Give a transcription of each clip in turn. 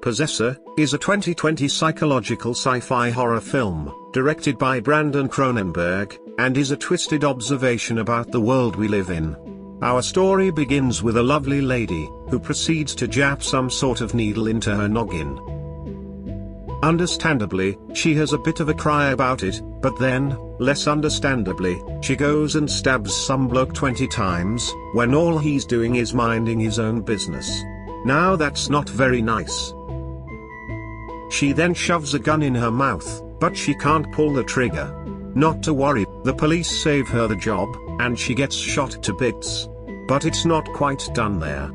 Possessor is a 2020 psychological sci-fi horror film, directed by Brandon Cronenberg, and is a twisted observation about the world we live in. Our story begins with a lovely lady, who proceeds to jab some sort of needle into her noggin. Understandably, she has a bit of a cry about it, but then, less understandably, she goes and stabs some bloke 20 times, when all he's doing is minding his own business. Now that's not very nice. She then shoves a gun in her mouth, but she can't pull the trigger. Not to worry, the police save her the job, and she gets shot to bits. But it's not quite done there.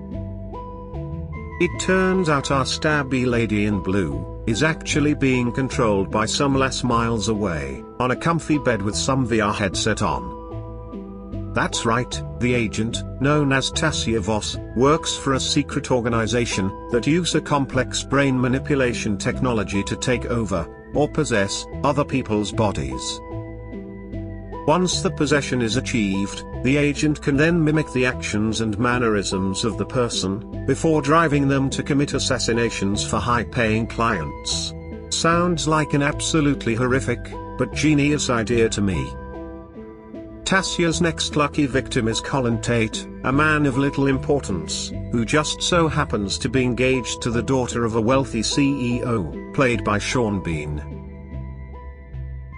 It turns out our stabby lady in blue is actually being controlled by some less miles away, on a comfy bed with some VR headset on. That's right, the agent, known as Tassia Voss, works for a secret organization that use a complex brain manipulation technology to take over, or possess, other people's bodies. Once the possession is achieved, the agent can then mimic the actions and mannerisms of the person, before driving them to commit assassinations for high-paying clients. Sounds like an absolutely horrific, but genius idea to me. Tassia's next lucky victim is Colin Tate, a man of little importance, who just so happens to be engaged to the daughter of a wealthy CEO, played by Sean Bean.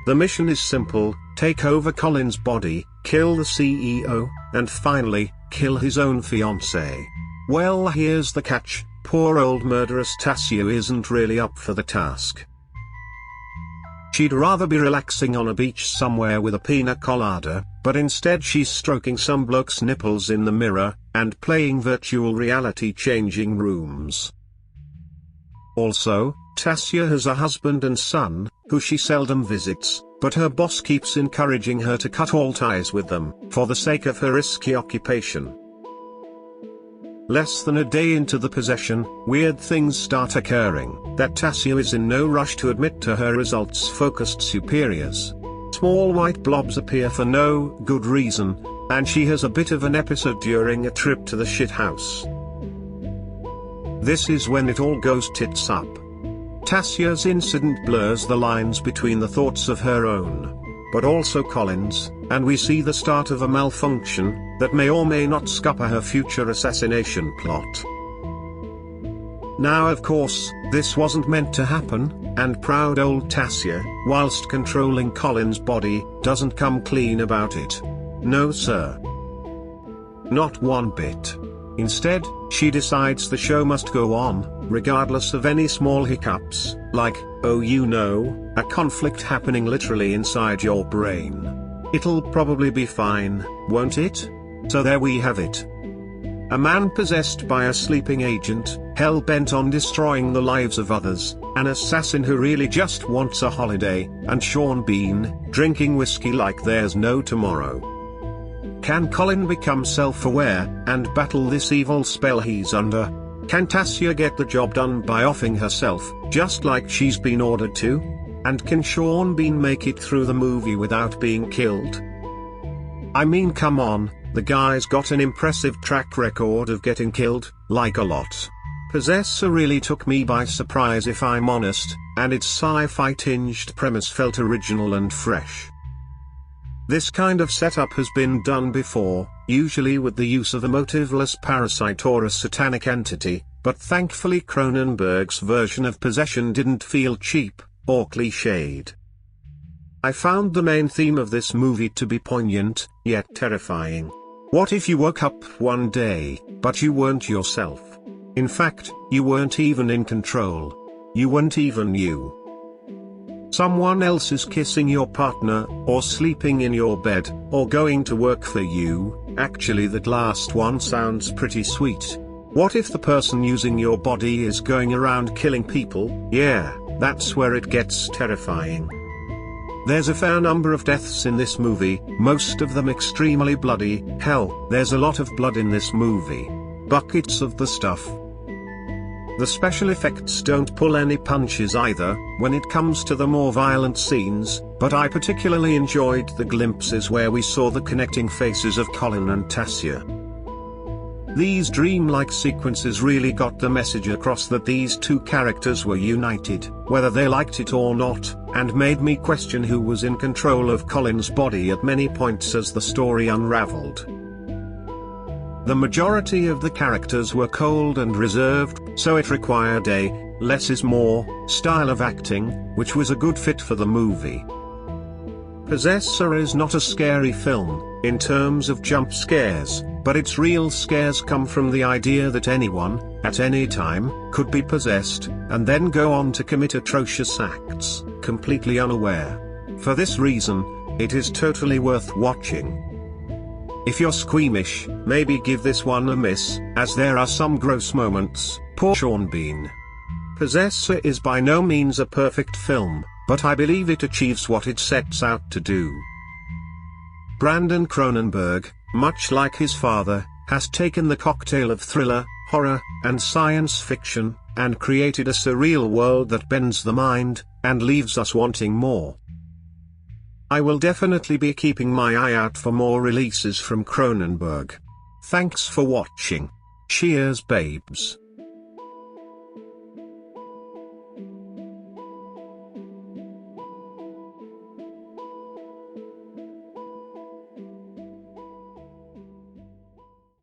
The mission is simple: take over Colin's body, kill the CEO, and finally, kill his own fiancée. Well, here's the catch: poor old murderous Tassia isn't really up for the task. She'd rather be relaxing on a beach somewhere with a pina colada, but instead she's stroking some bloke's nipples in the mirror, and playing virtual reality changing rooms. Also, Tassia has a husband and son, who she seldom visits, but her boss keeps encouraging her to cut all ties with them, for the sake of her risky occupation. Less than a day into the possession, weird things start occurring, that Tassia is in no rush to admit to her results-focused superiors. Small white blobs appear for no good reason, and she has a bit of an episode during a trip to the shithouse. This is when it all goes tits up. Tassia's incident blurs the lines between the thoughts of her own, but also Colin's, and we see the start of a malfunction that may or may not scupper her future assassination plot. Now of course, this wasn't meant to happen, and proud old Tassia, whilst controlling Colin's body, doesn't come clean about it. No sir. Not one bit. Instead, she decides the show must go on, regardless of any small hiccups, like, oh you know, a conflict happening literally inside your brain. It'll probably be fine, won't it? So there we have it. A man possessed by a sleeping agent, hell-bent on destroying the lives of others, an assassin who really just wants a holiday, and Sean Bean, drinking whiskey like there's no tomorrow. Can Colin become self-aware, and battle this evil spell he's under? Can Tassia get the job done by offing herself, just like she's been ordered to? And can Sean Bean make it through the movie without being killed? I mean, come on, the guy's got an impressive track record of getting killed, like a lot. Possessor really took me by surprise if I'm honest, and its sci-fi tinged premise felt original and fresh. This kind of setup has been done before, usually with the use of a motiveless parasite or a satanic entity, but thankfully Cronenberg's version of possession didn't feel cheap, or cliched. I found the main theme of this movie to be poignant, yet terrifying. What if you woke up one day, but you weren't yourself? In fact, you weren't even in control. You weren't even you. Someone else is kissing your partner, or sleeping in your bed, or going to work for you. Actually, that last one sounds pretty sweet. What if the person using your body is going around killing people? Yeah, that's where it gets terrifying. There's a fair number of deaths in this movie, most of them extremely bloody. Hell, there's a lot of blood in this movie. Buckets of the stuff. The special effects don't pull any punches either, when it comes to the more violent scenes, but I particularly enjoyed the glimpses where we saw the connecting faces of Colin and Tassia. These dreamlike sequences really got the message across that these two characters were united, whether they liked it or not, and made me question who was in control of Colin's body at many points as the story unraveled. The majority of the characters were cold and reserved, so it required a less is more style of acting, which was a good fit for the movie. Possessor is not a scary film, in terms of jump scares, but its real scares come from the idea that anyone, at any time, could be possessed, and then go on to commit atrocious acts, completely unaware. For this reason, it is totally worth watching. If you're squeamish, maybe give this one a miss, as there are some gross moments. Poor Sean Bean. Possessor is by no means a perfect film, but I believe it achieves what it sets out to do. Brandon Cronenberg, much like his father, has taken the cocktail of thriller, horror, and science fiction, and created a surreal world that bends the mind, and leaves us wanting more. I will definitely be keeping my eye out for more releases from Cronenberg. Thanks for watching. Cheers babes.